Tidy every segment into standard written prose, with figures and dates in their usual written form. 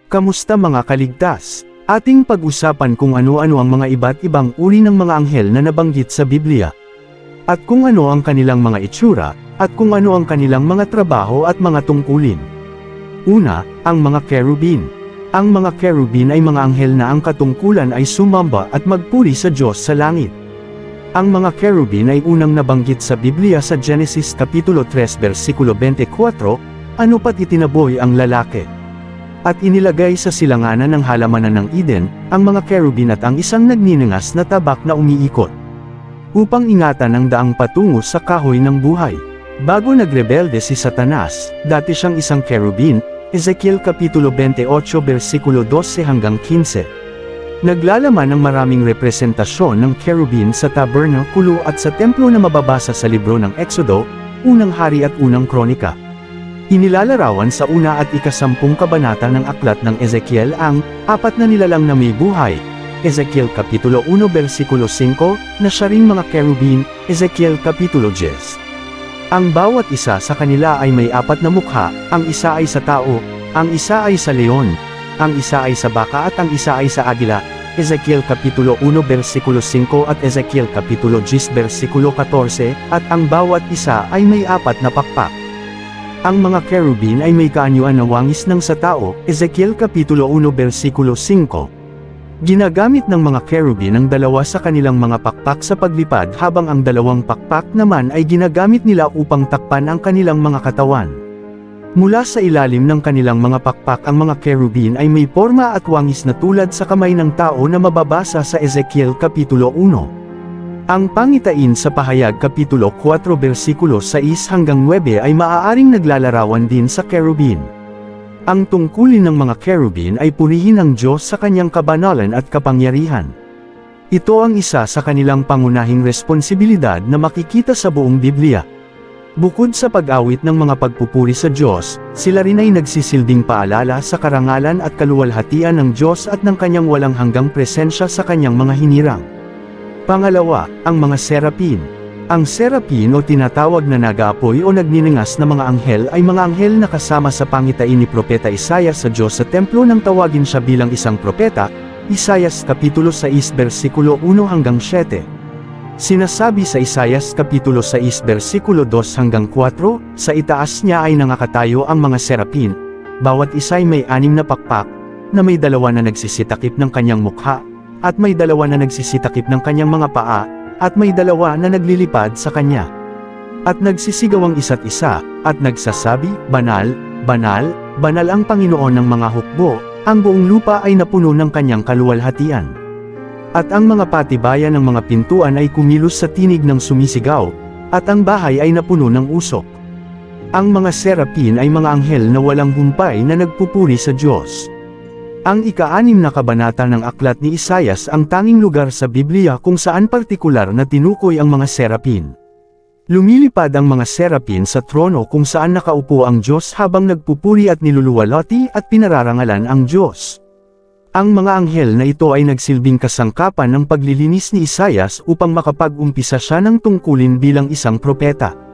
Kamusta mga kaligtas? Ating pag-usapan kung ano-ano ang mga iba't ibang uri ng mga anghel na nabanggit sa Biblia. At kung ano ang kanilang mga itsura, at kung ano ang kanilang mga trabaho at mga tungkulin. Una, ang mga kerubin. Ang mga kerubin ay mga anghel na ang katungkulan ay sumamba at magpuri sa Diyos sa langit. Ang mga kerubin ay unang nabanggit sa Biblia sa Genesis Kapitulo 3 versikulo 24, ano pat itinaboy ang lalaki. At inilagay sa silanganan ng halamanan ng Eden, ang mga kerubin at ang isang nagniningas na tabak na umiikot. Upang ingatan ang daang patungo sa kahoy ng buhay. Bago nagrebelde si Satanas, dati siyang isang kerubin, Ezekiel Kapitulo 28 versikulo 12 hanggang 15. Naglalaman ng maraming representasyon ng kerubin sa tabernakulo at sa templo na mababasa sa libro ng Exodo, Unang Hari at Unang Kronika. Inilalarawan sa una at ikasampung kabanata ng aklat ng Ezekiel ang apat na nilalang na may buhay, Ezekiel Kapitulo 1 versikulo 5, na siya ring mga kerubin, Ezekiel Kapitulo 10. Ang bawat isa sa kanila ay may apat na mukha, ang isa ay sa tao, ang isa ay sa leon, ang isa ay sa baka at ang isa ay sa agila, Ezekiel Kapitulo 1 versikulo 5 at Ezekiel Kapitulo 10 versikulo 14, at ang bawat isa ay may apat na pakpak. Ang mga kerubin ay may kaanyuan na wangis ng sa tao, Ezekiel Kapitulo 1 versikulo 5. Ginagamit ng mga kerubin ang dalawa sa kanilang mga pakpak sa paglipad habang ang dalawang pakpak naman ay ginagamit nila upang takpan ang kanilang mga katawan. Mula sa ilalim ng kanilang mga pakpak ang mga kerubin ay may porma at wangis na tulad sa kamay ng tao na mababasa sa Ezekiel Kapitulo 1. Ang pangitain sa Pahayag Kapitulo 4 versikulo 6 hanggang 9 ay maaaring naglalarawan din sa kerubin. Ang tungkulin ng mga kerubin ay purihin ang Diyos sa kanyang kabanalan at kapangyarihan. Ito ang isa sa kanilang pangunahing responsibilidad na makikita sa buong Biblia. Bukod sa pag-awit ng mga pagpupuri sa Diyos, sila rin ay nagsisilbing paalala sa karangalan at kaluwalhatian ng Diyos at ng kanyang walang hanggang presensya sa kanyang mga hinirang. Pangalawa, ang mga serapin. Ang serapin o tinatawag na nag-aapoy o nagniningas na mga anghel ay mga anghel na kasama sa pangitain ni Propeta Isaias sa Diyos sa templo nang tawagin siya bilang isang propeta, Isaias Kapitulo 6 versikulo 1 hanggang 7. Sinasabi sa Isaias Kapitulo 6 versikulo 2 hanggang 4, sa itaas niya ay nangakatayo ang mga serapin, bawat isa ay may 6 na pakpak, na may 2 na nagsisitakip ng kanyang mukha, at may 2 na nagsisitakip ng kanyang mga paa, at may 2 na naglilipad sa kanya. At nagsisigaw ang isa't isa, at nagsasabi, Banal, Banal, Banal ang Panginoon ng mga hukbo, ang buong lupa ay napuno ng kanyang kaluwalhatian. At ang mga patibayan ng mga pintuan ay kumilos sa tinig ng sumisigaw, at ang bahay ay napuno ng usok. Ang mga serapin ay mga anghel na walang humpay na nagpupuri sa Diyos. Ang ika-6 na kabanata ng aklat ni Isaias ang tanging lugar sa Biblia kung saan partikular na tinukoy ang mga serapin. Lumilipad ang mga serapin sa trono kung saan nakaupo ang Diyos habang nagpupuri at niluluwalhati at pinararangalan ang Diyos. Ang mga anghel na ito ay nagsilbing kasangkapan ng paglilinis ni Isaias upang makapag-umpisa siya ng tungkulin bilang isang propeta.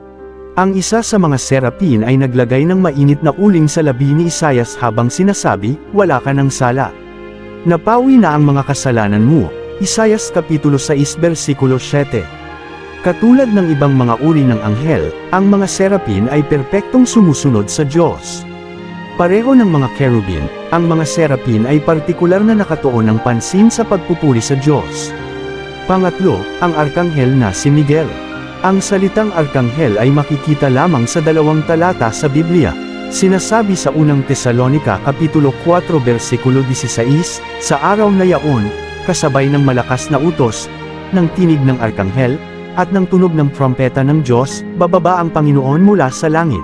Ang isa sa mga serapin ay naglagay ng mainit na uling sa labi ni Isaias habang sinasabi, wala ka ng sala. Napawi na ang mga kasalanan mo, Isaias Kapitulo 6 versikulo 7. Katulad ng ibang mga uri ng anghel, ang mga serapin ay perpektong sumusunod sa Diyos. Pareho ng mga kerubin, ang mga serapin ay partikular na nakatuon ng pansin sa pagpupuri sa Diyos. Pangatlo, ang arkanghel na si Miguel. Ang salitang arkanghel ay makikita lamang sa 2 talata sa Biblia. Sinasabi sa unang Tesalonika Kapitulo 4 versikulo 16, sa araw na yaon, kasabay ng malakas na utos, ng tinig ng arkanghel, at ng tunog ng trompeta ng Diyos, bababa ang Panginoon mula sa langit.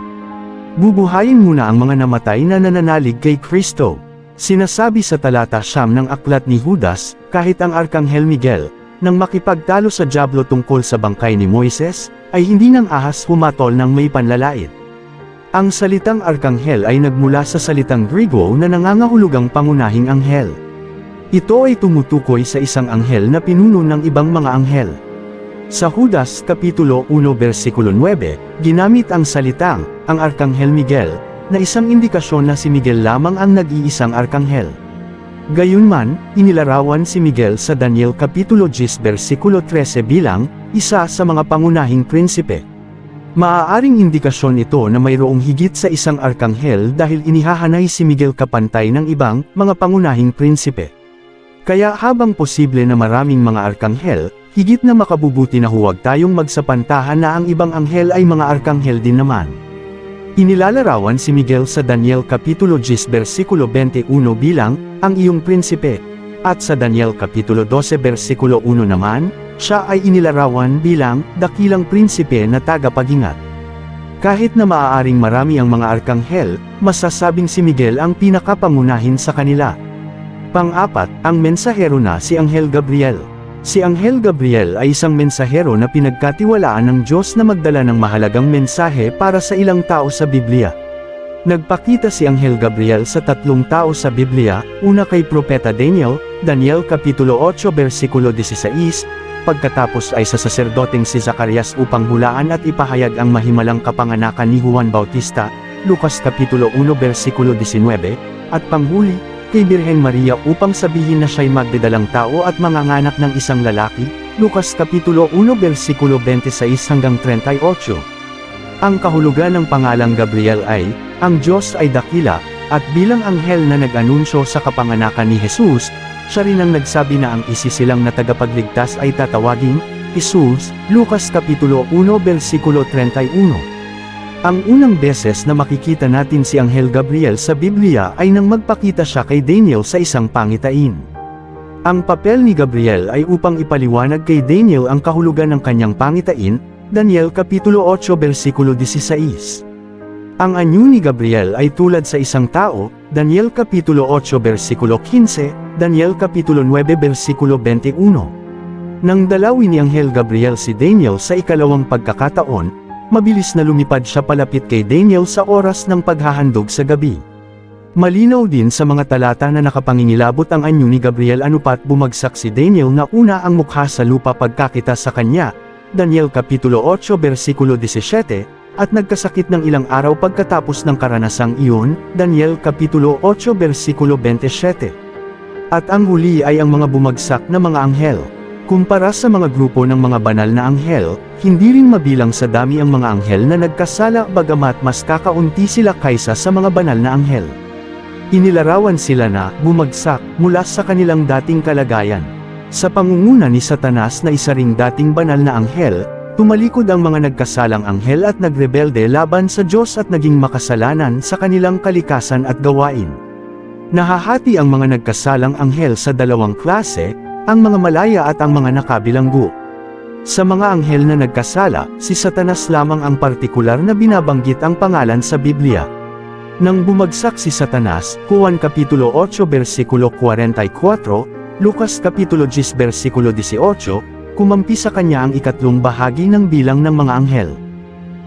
Bubuhayin muna ang mga namatay na nananalig kay Kristo. Sinasabi sa talata 9 ng aklat ni Judas, kahit ang arkanghel Miguel, nang makipagtalo sa dyablo tungkol sa bangkay ni Moises, ay hindi nang ahas humatol ng may panlalait. Ang salitang arkanghel ay nagmula sa salitang Griego na nangangahulugang pangunahing anghel. Ito ay tumutukoy sa isang anghel na pinuno ng ibang mga anghel. Sa Judas Kapitulo 1 versikulo 9, ginamit ang salitang, ang Arkanghel Miguel, na isang indikasyon na si Miguel lamang ang nag-iisang arkanghel. Gayunman, inilarawan si Miguel sa Daniel Kapitulo 10 versikulo 13 bilang isa sa mga pangunahing prinsipe. Maaaring indikasyon ito na mayroong higit sa isang arkanghel dahil inihahanay si Miguel kapantay ng ibang mga pangunahing prinsipe. Kaya habang posible na maraming mga arkanghel, higit na makabubuti na huwag tayong magsapantahan na ang ibang anghel ay mga arkanghel din naman. Inilalarawan si Miguel sa Daniel Kapitulo 10 versikulo 21 bilang ang iyong prinsipe, at sa Daniel Kapitulo 12 versikulo 1 naman, siya ay inilarawan bilang dakilang prinsipe na tagapag-ingat. Kahit na maaaring marami ang mga arkanghel, masasabing si Miguel ang pinakapangunahin sa kanila. Pang-apat, ang mensahero na si Anghel Gabriel. Si Anghel Gabriel ay isang mensahero na pinagkatiwalaan ng Diyos na magdala ng mahalagang mensahe para sa ilang tao sa Biblia. Nagpakita si Anghel Gabriel sa 3 tao sa Biblia, una kay Propeta Daniel, Daniel Kapitulo 8 versikulo 16, pagkatapos ay sa saserdoteng si Zacarias upang hulaan at ipahayag ang mahimalang kapanganakan ni Juan Bautista, Lucas Kapitulo 1 versikulo 19, at panghuli, kay Birhen Maria upang sabihin na siya'y magdedalang tao at manganganak ng isang lalaki, Lucas Kapitulo 1 versikulo 26 hanggang 38. Ang kahulugan ng pangalang Gabriel ay, ang Diyos ay dakila, at bilang anghel na nag-anunsyo sa kapanganakan ni Jesus, siya rin ang nagsabi na ang isisilang na tagapagligtas ay tatawaging Jesus, Lucas Kapitulo 1 versikulo 31. Ang unang beses na makikita natin si Anghel Gabriel sa Biblia ay nang magpakita siya kay Daniel sa isang pangitain. Ang papel ni Gabriel ay upang ipaliwanag kay Daniel ang kahulugan ng kanyang pangitain, Daniel Kapitulo 8 versikulo 16. Ang anyo ni Gabriel ay tulad sa isang tao, Daniel Kapitulo 8 versikulo 15, Daniel Kapitulo 9 versikulo 21. Nang dalawin ni Anghel Gabriel si Daniel sa ikalawang pagkakataon, mabilis na lumipad siya palapit kay Daniel sa oras ng paghahandog sa gabi. Malinaw din sa mga talata na nakapangingilabot ang anyo ni Gabriel anupat bumagsak si Daniel na una ang mukha sa lupa pagkakita sa kanya, Daniel Kapitulo 8 versikulo 17, at nagkasakit ng ilang araw pagkatapos ng karanasang iyon, Daniel Kapitulo 8 versikulo 27. At ang huli ay ang mga bumagsak na mga anghel. Kumpara sa mga grupo ng mga banal na anghel, hindi rin mabilang sa dami ang mga anghel na nagkasala bagamat mas kakaunti sila kaysa sa mga banal na anghel. Inilarawan sila na bumagsak mula sa kanilang dating kalagayan. Sa pangunguna ni Satanas na isa ring dating banal na anghel, tumalikod ang mga nagkasalang anghel at nagrebelde laban sa Diyos at naging makasalanan sa kanilang kalikasan at gawain. Nahahati ang mga nagkasalang anghel sa dalawang klase, ang mga malaya at ang mga nakabilanggo. Sa mga anghel na nagkasala, si Satanas lamang ang partikular na binabanggit ang pangalan sa Biblia. Nang bumagsak si Satanas, Juan Kapitulo 8 versikulo 44, Lucas Kapitulo 10 versikulo 18, kumampi sa kanya ang ikatlong bahagi ng bilang ng mga anghel.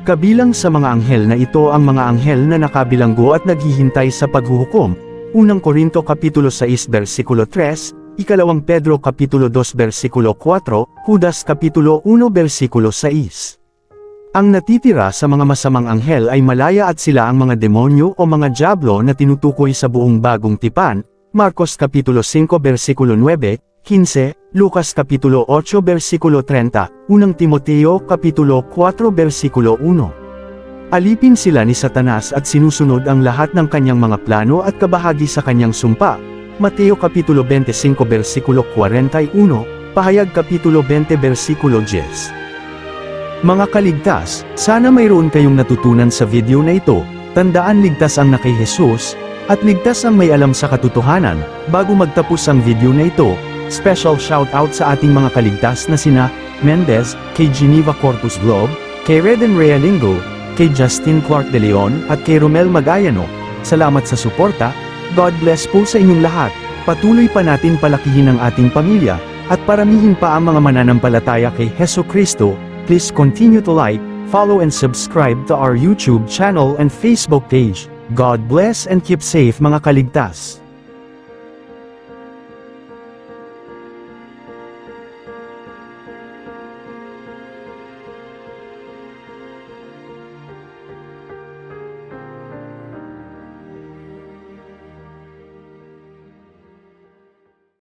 Kabilang sa mga anghel na ito ang mga anghel na nakabilanggo at naghihintay sa paghuhukom, unang Korinto Kapitulo 6 versikulo 3, Ikalawang Pedro Kapitulo 2 versikulo 4, Judas Kapitulo 1 versikulo 6. Ang natitira sa mga masamang anghel ay malaya at sila ang mga demonyo o mga dyablo na tinutukoy sa buong bagong tipan, Marcos Kapitulo 5 versikulo 9, 15, Lucas Kapitulo 8 versikulo 30, unang Timoteo Kapitulo 4 versikulo 1. Alipin sila ni Satanas at sinusunod ang lahat ng kanyang mga plano at kabahagi sa kanyang sumpa, Mateo Kapitulo 25 versikulo 41, Pahayag Kapitulo 20 versikulo 10. Mga kaligtas, sana mayroon kayong natutunan sa video na ito. Tandaan ligtas ang na kay Jesus, at ligtas ang may alam sa katotohanan. Bago magtapos ang video na ito, special shoutout sa ating mga kaligtas na sina Mendez, kay Geneva Corpus Globe, kay Reden Realingo, kay Justin Clark de Leon at kay Romel Magayano. Salamat sa suporta. God bless po sa inyong lahat. Patuloy pa natin palakihin ang ating pamilya, at paramihin pa ang mga mananampalataya kay Jesucristo. Please continue to like, follow and subscribe to our YouTube channel and Facebook page. God bless and keep safe mga kaligtas.